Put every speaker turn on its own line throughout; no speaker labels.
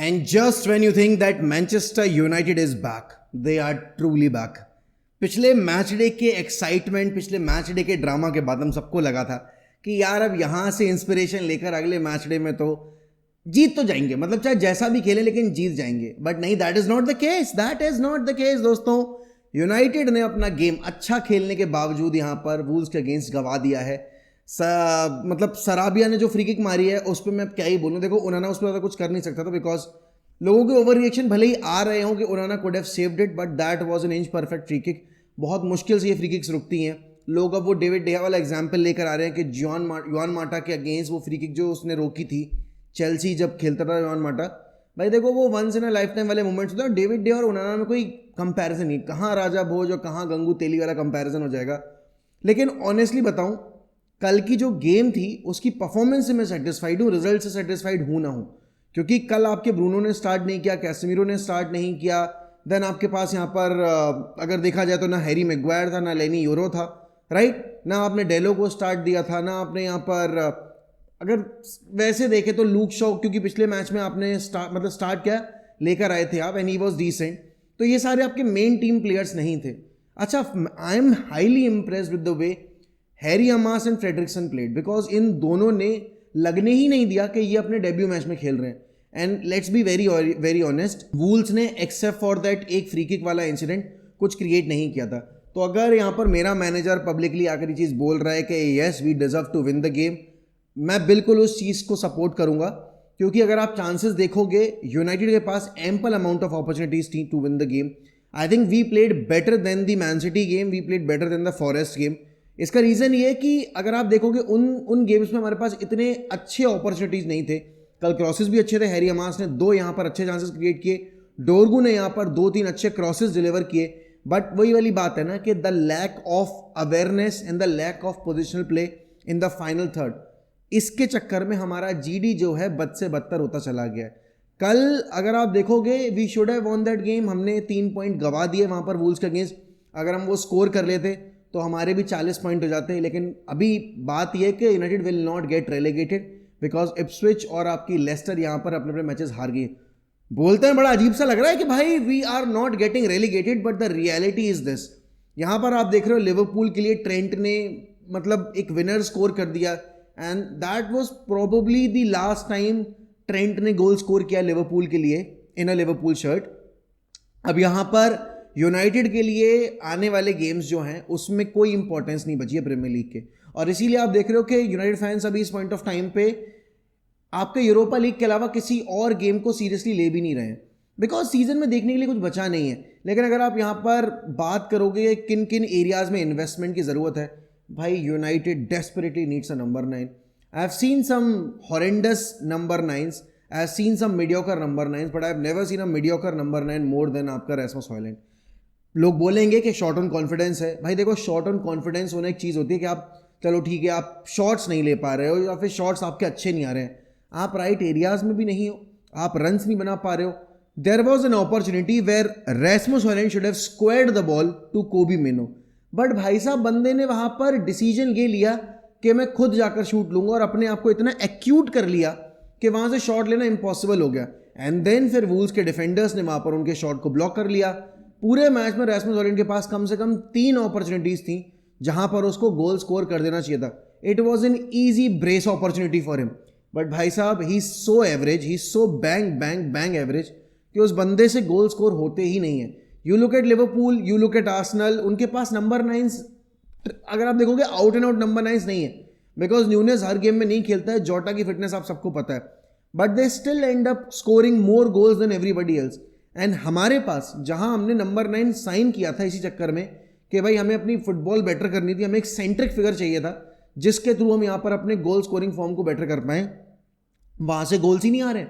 And just when you think that Manchester United is back, they are truly back. पिछले match day के excitement, पिछले match day के drama के बाद हम सबको लगा था कि यार अब यहाँ से इंस्पिरेशन लेकर अगले मैच डे में तो जीत तो जाएंगे, मतलब चाहे जैसा भी खेले लेकिन जीत जाएंगे. बट नहीं, that is not the case, that is not the case दोस्तों. यूनाइटेड ने अपना गेम अच्छा खेलने के बावजूद यहाँ पर वुल्व्स के अगेंस्ट गवा दिया है. मतलब सराबिया ने जो फ्री किक मारी है उस पर मैं क्या ही बोलूँ. देखो उन्होंने उस पर ज़्यादा कुछ कर नहीं सकता था, बिकॉज लोगों के ओवर रिएक्शन भले ही आ रहे हों कि उन्होंने could have saved it, but that was an inch perfect free kick. बहुत मुश्किल से ये फ्री किक्स रुकती हैं. लोग अब वो डेविड डेहा वाला एग्जाम्पल लेकर आ रहे हैं कि जुआन माटा के अगेंस्ट वो फ्री किक जो उसने रोकी थी चेल्सी जब खेलता था जुआन माटा. भाई देखो वो वंस इन अ लाइफ टाइम वाले मोमेंट्स होते हैं. डेविड डेहा और उनाना में कोई कंपैरिजन नहीं. कहाँ राजा भोज और कहाँ गंगू तेली वाला कंपैरिजन हो जाएगा. लेकिन ऑनेस्टली बताऊं, कल की जो गेम थी उसकी परफॉर्मेंस से मैं सेटिस्फाइड हूँ, रिजल्ट से सेटिस्फाइड हूँ ना हूँ. क्योंकि कल आपके ब्रूनो ने स्टार्ट नहीं किया, कैसेमीरो ने स्टार्ट नहीं किया. देन आपके पास यहाँ पर अगर देखा जाए तो ना हैरी मैग्वायर था, ना लेनी यूरो था, राइट. ना आपने डेलो को स्टार्ट दिया था, ना आपने यहाँ पर अगर वैसे देखे तो लूक शॉ, क्योंकि पिछले मैच में आपने स्टार्ट क्या लेकर आए थे आप, एंड ही वॉज डिसेंट. तो ये सारे आपके मेन टीम प्लेयर्स नहीं थे. अच्छा, I am highly impressed with the way Harry Amass and Fredricson played, because इन दोनों ने लगने ही नहीं दिया कि ये अपने डेब्यू मैच में खेल रहे हैं. And let's be very honest, Wolves ने एक्सेप्ट फॉर दैट एक फ्री किक वाला इंसिडेंट कुछ क्रिएट नहीं किया था. तो अगर यहाँ पर मेरा मैनेजर पब्लिकली आकर ये चीज़ बोल रहा है कि yes we deserve to win the game, मैं बिल्कुल उस चीज़ को सपोर्ट करूँगा. क्योंकि अगर आप चांसेस देखोगे, यूनाइटेड के पास एम्पल अमाउंट ऑफ अपॉर्चुनिटीज थी to win the game. I think we played better than the Man City game, we played better than the Forest game. इसका रीज़न ये है कि अगर आप देखोगे उन गेम्स में हमारे पास इतने अच्छे अपॉर्चुनिटीज़ नहीं थे. कल क्रॉसेस भी अच्छे थे. हैरी अमास ने 2 यहाँ पर अच्छे चांसेस क्रिएट किए, डोरगू ने यहाँ पर 2-3 अच्छे क्रॉसेस डिलीवर किए. बट वही वाली बात है ना कि the lack of awareness and the lack of positional play in the final third, इसके चक्कर में हमारा जीडी जो है बद से बदतर होता चला गया है. कल अगर आप देखोगे we should have won that game. हमने 3 पॉइंट गवा दिए वहाँ पर वुल्व्स के अगेंस्ट. अगर हम वो स्कोर कर लेते तो हमारे भी 40 पॉइंट हो जाते हैं. लेकिन अभी बात यह है कि United will not get relegated because Ipswich और आपकी लेस्टर यहाँ पर अपने अपने मैचेस हार गए. बोलते हैं बड़ा अजीब सा लग रहा है कि भाई we are not getting relegated, but the reality is this. यहाँ पर आप देख रहे हो लिवरपूल के लिए ट्रेंट ने मतलब एक विनर स्कोर कर दिया, and that was probably the last time Trent ने गोल स्कोर किया लिवरपूल के लिए इन अ लिवरपूल शर्ट. अब यहाँ पर यूनाइटेड के लिए आने वाले गेम्स जो हैं उसमें कोई इंपॉर्टेंस नहीं बची है प्रीमियर लीग के. और इसीलिए आप देख रहे हो कि यूनाइटेड फैंस अभी इस पॉइंट ऑफ टाइम पे आपके यूरोपा लीग के अलावा किसी और गेम को सीरियसली ले भी नहीं रहे हैं, बिकॉज सीजन में देखने के लिए कुछ बचा नहीं है. लेकिन अगर आप यहाँ पर बात करोगे किन किन एरियाज में इन्वेस्टमेंट की ज़रूरत है, भाई United desperately needs a number 9. I have seen some horrendous number 9s, I have seen some mediocre number 9s, but I have never seen a mediocre number 9 more than आपका Rasmus Hojlund. लोग बोलेंगे कि short on confidence है. भाई देखो, short on confidence होना एक चीज़ होती है कि आप चलो ठीक है आप शॉट्स नहीं ले पा रहे हो या फिर शॉट्स आपके अच्छे नहीं आ रहे हैं, आप राइट एरियाज में भी नहीं हो, आप रन्स नहीं बना पा रहे हो. There was an opportunity where Rasmus Hojlund should have squared the ball to Kobbie Mainoo, but भाई साहब बंदे ने वहां पर डिसीजन ये लिया कि मैं खुद जाकर शूट लूंगा, और अपने आप को इतना एक्यूट कर लिया कि वहां से शॉट लेना इम्पॉसिबल हो गया. एंड देन फिर वुल्व्स के डिफेंडर्स ने वहां पर उनके शॉट को ब्लॉक कर लिया. पूरे मैच में रास्मस हॉयलैंड के पास कम से कम 3 अपॉर्चुनिटीज थी जहां पर उसको गोल स्कोर कर देना चाहिए था. It was an easy brace opportunity for him, but भाई साहब ही सो एवरेज, ही सो बैंग बैंग बैंग एवरेज कि उस बंदे से गोल स्कोर होते ही नहीं है. You look at Liverpool, you look at Arsenal, उनके पास नंबर 9s अगर आप देखोगे out and out number 9s नहीं है, बिकॉज न्यूनेस हर गेम में नहीं खेलता है. जोटा की फिटनेस आप सबको पता है, but they still end up scoring more goals than everybody else. And हमारे पास जहां हमने नंबर 9 साइन किया था इसी चक्कर में कि भाई हमें अपनी फुटबॉल बेटर करनी थी, हमें एक सेंट्रिक फिगर चाहिए था जिसके थ्रू हम यहाँ पर अपने गोल स्कोरिंग फॉर्म को बेटर कर पाएं, वहां से गोल्स ही नहीं आ रहे.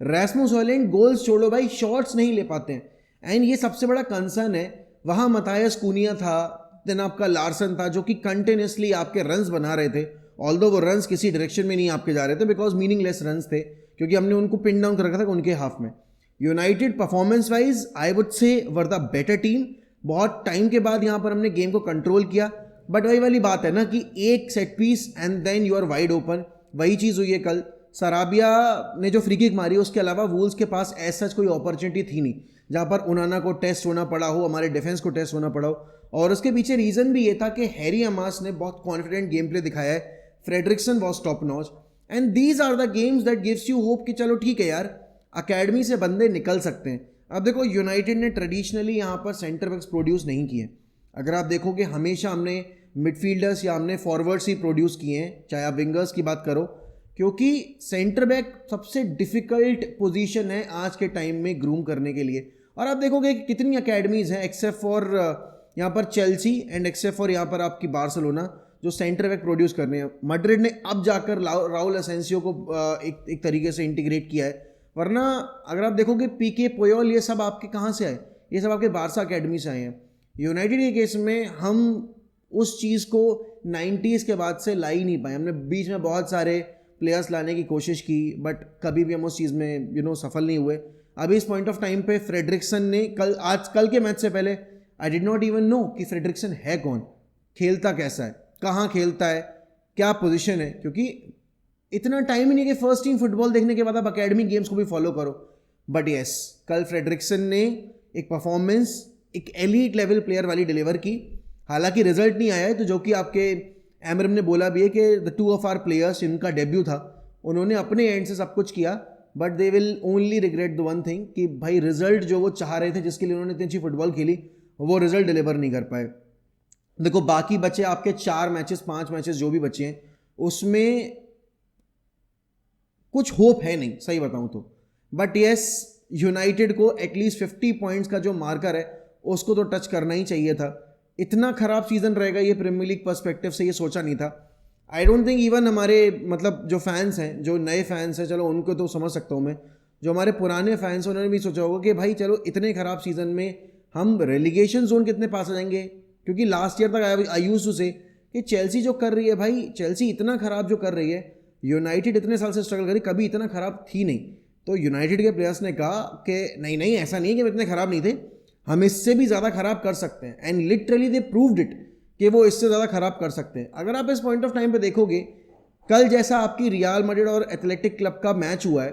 रास्मस हॉयलैंड गोल्स छोड़ो भाई, शॉट्स नहीं ले पाते हैं, एंड ये सबसे बड़ा कंसर्न है. वहां मतायस कूनिया था, देन आपका लार्सन था जो कि कंटिन्यूसली आपके रन्स बना रहे थे, ऑल्दो वो रन्स किसी डायरेक्शन में नहीं आपके जा रहे थे बिकॉज मीनिंगलेस रन्स थे, क्योंकि हमने उनको पिन डाउन कर रखा था उनके हाफ में. United performance wise I would say were the better team. बहुत टाइम के बाद यहाँ पर हमने गेम को कंट्रोल किया, बट वही वाली बात है ना कि एक set piece and then you are wide open. वही चीज़ हुई है कल. सराबिया ने जो फ्री किक मारी उसके अलावा वूल्स के पास ऐसा कोई अपॉर्चुनिटी थी नहीं जहाँ पर उनाना को टेस्ट होना पड़ा हो, हमारे डिफेंस को टेस्ट होना पड़ा हो। और उसके पीछे रीज़न भी ये था कि हैरी अमास ने बहुत कॉन्फिडेंट गेम प्ले दिखाया है, Fredricson was top notch, and these are the games that gives you hope कि चलो ठीक है यार, अकेडमी से बंदे निकल सकते हैं। अब देखो यूनाइटेड ने ट्रेडिशनली यहाँ पर सेंटर बैक्स प्रोड्यूस नहीं किए। अगर आप देखोगे हमेशा हमने मिडफील्डर्स या हमने फॉरवर्ड्स ही प्रोड्यूस किए हैं, चाहे आप विंगर्स की बात करो, क्योंकि सेंटर बैक सबसे डिफिकल्ट पोजीशन है आज के टाइम में ग्रूम करने के लिए। और आप देखोगे कि कितनी अकेडमीज़ हैं एक्सेप्ट फॉर यहाँ पर चेल्सी एंड एक्सेप्ट फॉर यहाँ पर आपकी बार्सिलोना जो सेंटर बैक प्रोड्यूस करने हैं। मैड्रिड ने अब जाकर राउल असेंसियो को एक तरीके से इंटीग्रेट किया है, वरना अगर आप देखोगे पीके, पोयोल, ये सब आपके कहाँ से आए? ये सब आपके बारसा अकेडमी से आए हैं। यूनाइटेड के केस में हम उस चीज़ को 90s के बाद से ला ही नहीं पाए। हमने बीच में बहुत सारे प्लेयर्स लाने की कोशिश की बट कभी भी हम उस चीज़ में सफल नहीं हुए। अभी इस पॉइंट ऑफ टाइम पे फ्रेडरिक्सन ने कल के मैच से पहले I did not even know कि फ्रेडरिक्सन है कौन, खेलता कैसा है, कहाँ खेलता है, क्या पोजीशन है, क्योंकि इतना टाइम ही नहीं कि फर्स्ट टीम फुटबॉल देखने के बाद आप अकेडमी गेम्स को भी फॉलो करो। बट यस, कल फ्रेडरिक्सन ने एक परफॉर्मेंस एक एलीट लेवल प्लेयर वाली डिलीवर की। हालांकि रिजल्ट नहीं आया है, तो जो कि आपके एमरम ने बोला भी है कि the two of our players जिनका डेब्यू था उन्होंने अपने एंड से सब कुछ किया, but they will only regret the one thing कि भाई रिजल्ट जो वो चाह रहे थे, जिसके लिए उन्होंने इतनी अच्छी फुटबॉल खेली, वो रिजल्ट डिलीवर नहीं कर पाए। देखो बाकी बचे आपके 4 मैचेस 5 मैचेस जो भी बचे हैं उसमें कुछ होप है नहीं, सही बताऊं तो। बट येस, यूनाइटेड को एटलीस्ट 50 पॉइंट्स का जो मार्कर है उसको तो टच करना ही चाहिए था। इतना खराब सीजन रहेगा ये प्रीमियर लीग पर्सपेक्टिव से ये सोचा नहीं था। आई डोंट थिंक इवन हमारे मतलब जो फैंस हैं, जो नए फैंस हैं, चलो उनको तो समझ सकता हूँ मैं, जो हमारे पुराने फैंस हैं उन्होंने भी सोचा होगा कि भाई चलो इतने खराब सीजन में हम रेलीगेशन जोन कितने पास आ जाएंगे। क्योंकि लास्ट ईयर तक आई यूज्ड टू से कि चेल्सी जो कर रही है, भाई चेल्सी इतना खराब जो कर रही है, यूनाइटेड इतने साल से स्ट्रगल करी, कभी इतना खराब थी नहीं। तो यूनाइटेड के प्लेयर्स ने कहा कि नहीं नहीं, ऐसा नहीं है कि हम इतने खराब नहीं थे, हम इससे भी ज़्यादा खराब कर सकते हैं। And literally they proved it कि वो इससे ज़्यादा खराब कर सकते हैं। अगर आप इस पॉइंट ऑफ टाइम पे देखोगे, कल जैसा आपकी रियल मैड्रिड और एथलेटिक क्लब का मैच हुआ है,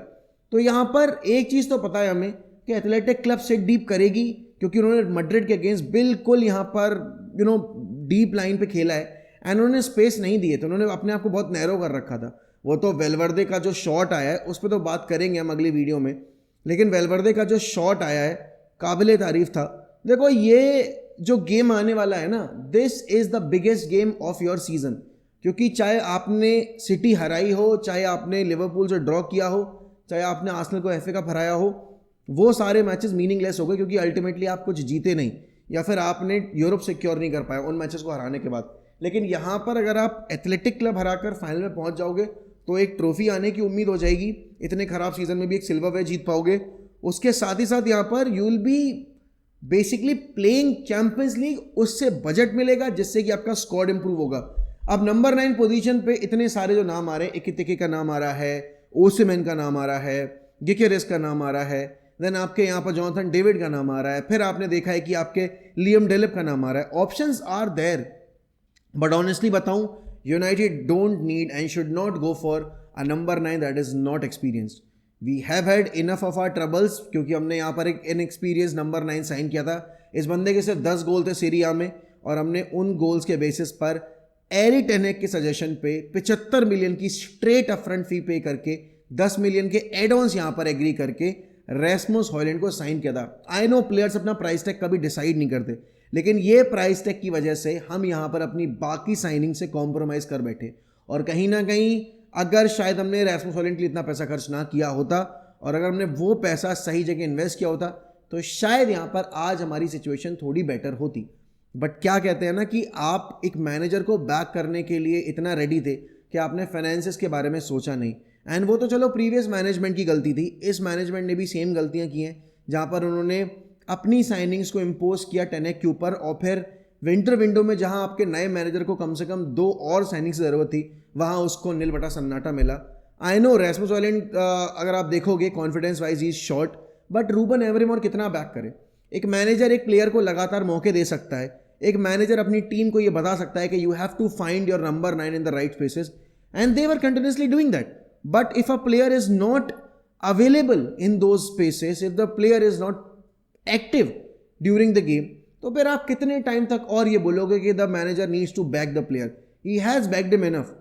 तो यहाँ पर एक चीज़ तो पता है हमें कि एथलेटिक क्लब से डीप करेगी, क्योंकि उन्होंने मैड्रिड के अगेंस्ट बिल्कुल यहाँ पर डीप लाइन पे खेला है एंड उन्होंने स्पेस नहीं दिए, तो उन्होंने अपने आप को बहुत नैरो कर रखा था। वो तो वेलवर्दे का जो शॉट आया है उस पर तो बात करेंगे हम अगली वीडियो में, लेकिन वेलवर्दे का जो शॉट आया है काबिले तारीफ था। देखो ये जो गेम आने वाला है ना, this is the biggest game of your season, क्योंकि चाहे आपने सिटी हराई हो, चाहे आपने लिवरपूल से ड्रॉ किया हो, चाहे आपने आर्सेनल को एफए कप हराया हो, वो सारे मैचेस मीनिंगलेस हो गए, क्योंकि अल्टीमेटली आप कुछ जीते नहीं या फिर आपने यूरोप सिक्योर नहीं कर पाया उन मैचेस को हराने के बाद। लेकिन यहाँ पर अगर आप एथलेटिक क्लब हराकर फाइनल में पहुँच जाओगे तो एक ट्रॉफी आने की उम्मीद हो जाएगी। इतने खराब सीजन में भी एक सिल्वरवेयर जीत पाओगे। उसके साथ ही साथ यहाँ पर you will be basically playing champions league, उससे बजट मिलेगा जिससे कि आपका स्क्वाड इंप्रूव होगा। अब नंबर 9 पोजीशन पे इतने सारे जो नाम आ रहे हैं, इकितिके का नाम आ रहा है, ओसिमेन का नाम आ रहा है, गिकेरेस का नाम आ रहा है, देन आपके यहाँ पर जॉनथन डेविड का नाम आ रहा है, फिर आपने देखा है कि आपके लियम डेलिप का नाम आ रहा है। Options are there, but honestly बताऊं, United don't need and should not go for a number 9 that is not experienced. We have had enough of our troubles, क्योंकि हमने यहाँ पर एक इनएक्सपीरियंस नंबर 9 साइन किया था। इस बंदे के सिर्फ 10 गोल थे सीरी आ में, और हमने उन गोल्स के बेसिस पर एरिक टेन हैग के सजेशन पे 75 मिलियन की स्ट्रेट अपफ्रंट फी पे करके 10 मिलियन के एडवांस यहाँ पर एग्री करके रैस्मुस हॉयलैंड को साइन किया था। आई नो प्लेयर्स अपना प्राइस टैग कभी डिसाइड नहीं करते, लेकिन ये प्राइस टैग की वजह से हम यहाँ पर अपनी बाकी साइनिंग से कॉम्प्रोमाइज़ कर बैठे। और कहीं ना कहीं अगर शायद हमने रैस्मुस हॉयलैंड के लिए इतना पैसा खर्च ना किया होता और अगर हमने वो पैसा सही जगह इन्वेस्ट किया होता, तो शायद यहाँ पर आज हमारी सिचुएशन थोड़ी बेटर होती। बट क्या कहते हैं ना कि आप एक मैनेजर को बैक करने के लिए इतना रेडी थे कि आपने फाइनेंसेस के बारे में सोचा नहीं। एंड वो तो चलो प्रीवियस मैनेजमेंट की गलती थी, इस मैनेजमेंट ने भी सेम गलतियाँ की हैं, जहाँ पर उन्होंने अपनी साइनिंग्स को इम्पोज किया टेन हैग के ऊपर, और फिर विंटर विंडो में जहाँ आपके नए मैनेजर को कम से कम 2 और साइनिंग्स की ज़रूरत थी, वहाँ उसको नील बटा सन्नाटा मिला। आई नो रैस्मुस हॉयलैंड अगर आप देखोगे confidence wise is short, but Ruben Amorim और कितना बैक करे। एक मैनेजर एक प्लेयर को लगातार मौके दे सकता है, एक मैनेजर अपनी टीम को ये बता सकता है कि you have to find your number 9 in the right spaces, and they were continuously doing that. But if a player is not available in those spaces, if the player is not active during the game, तो फिर आप कितने time तक और ये बोलोगे कि the manager needs to back the player? He has backed him enough.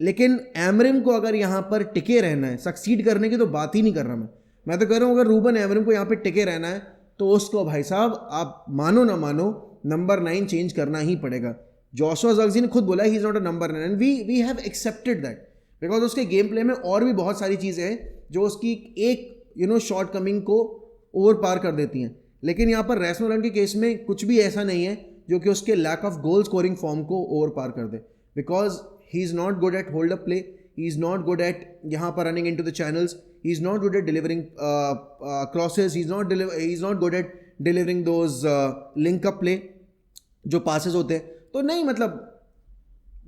लेकिन एमरिम को अगर यहाँ पर टिके रहना है, सक्सीड करने की तो बात ही नहीं कर रहा मैं तो कह रहा हूँ अगर रूबन एमरिम को यहाँ पे टिके रहना है तो उसको भाई साहब आप मानो ना मानो नंबर 9 चेंज करना ही पड़ेगा। जोशुआ ज़र्क्ज़ी ने खुद बोला he is not a number 9 and we have accepted that because उसके गेम प्ले में और भी बहुत सारी चीज़ें हैं जो उसकी एक शॉर्ट कमिंग को ओवर पार कर देती हैं। लेकिन यहाँ पर रैसमुस हॉयलैंड के केस में कुछ भी ऐसा नहीं है जो कि उसके lack of goal scoring form को ओवर पार कर दे, because he is not good at hold up play, he is not good at यहाँ पर running into the channels, he is not good at delivering crosses, he is not good at delivering those link up play जो passes होते हैं। तो नहीं, मतलब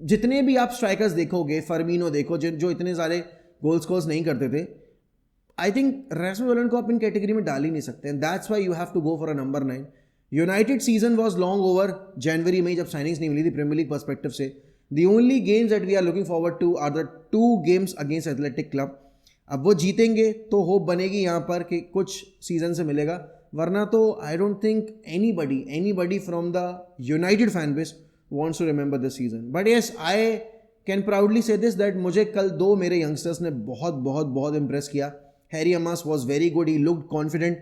जितने भी आप स्ट्राइकर्स देखोगे, फर्मीनो देखो जो इतने सारे गोल स्कोर्स नहीं करते थे, आई थिंक रैसमुस हॉयलैंड को आप इन कैटेगरी में डाल ही नहीं सकते। That's why you have to go for a number 9। United season was long over जनवरी में जब साइनिंग्स नहीं मिली थी प्रीमियर लीग पर्सपेक्टिव से। The only games that we are looking forward to are the 2 games against Athletic Club. अब वो जीतेंगे तो होप बनेगी यहाँ पर कि कुछ सीजन से मिलेगा, वरना तो I don't think anybody from the United fan base wants to remember this season. But yes, I can proudly say this that मुझे कल 2 मेरे यंगस्टर्स ने बहुत बहुत बहुत इंप्रेस किया। Harry Amass was very good, he looked confident,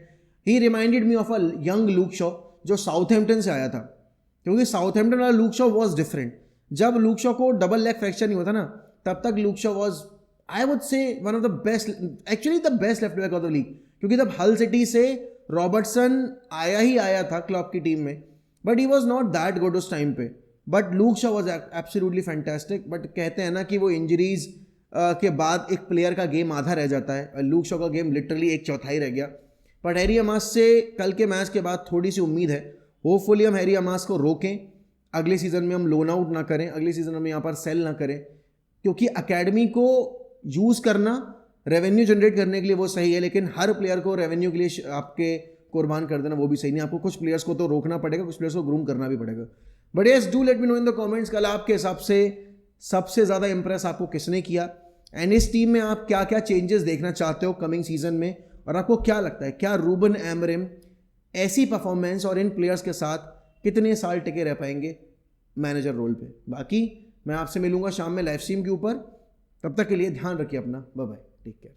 he reminded me of a young Luke Shaw जो Southampton से आया था, क्योंकि साउथहैम्पटन वाला लूक शॉ वॉज डिफरेंट। जब लूक शॉ को डबल लेग फ्रैक्चर नहीं होता ना, तब तक Luke Shaw was I would say one of the best, actually the best left back of the league, क्योंकि तब हल सिटी से रॉबर्टसन आया था क्लब की टीम में, but he was not that good उस टाइम पे। But look Shaw was absolutely fantastic. But कहते हैं ना कि वो इंजरीज के बाद एक प्लेयर का गेम आधा रह जाता है, लूक शॉ का गेम लिटरली 1/4 रह गया। बट हैरी अमास से कल के मैच के बाद थोड़ी सी उम्मीद है, होपफुली हम हैरी अमास को रोकें, अगले सीजन में हम लोन आउट ना करें, अगले सीजन में यहाँ पर सेल ना करें, क्योंकि अकेडमी को यूज़ करना रेवेन्यू जनरेट करने के लिए वो सही है, लेकिन हर प्लेयर को रेवेन्यू के लिए आपके कुर्बान कर देना वो भी सही नहीं। आपको कुछ प्लेयर्स को तो रोकना पड़ेगा, कुछ प्लेयर्स को ग्रूम करना भी पड़ेगा। But yes, do let me know in the comments कल आपके हिसाब से सबसे ज़्यादा इंप्रेस आपको किसने किया, एंड इस टीम में आप क्या क्या चेंजेस देखना चाहते हो कमिंग सीजन में, और आपको क्या लगता है क्या रूबन एमरिम ऐसी परफॉर्मेंस और इन प्लेयर्स के साथ कितने साल टिके रह पाएंगे मैनेजर रोल पे। बाकी मैं आपसे मिलूंगा शाम में लाइव स्ट्रीम के ऊपर, तब तक के लिए ध्यान रखिए अपना, बाय बाय, टेक केयर।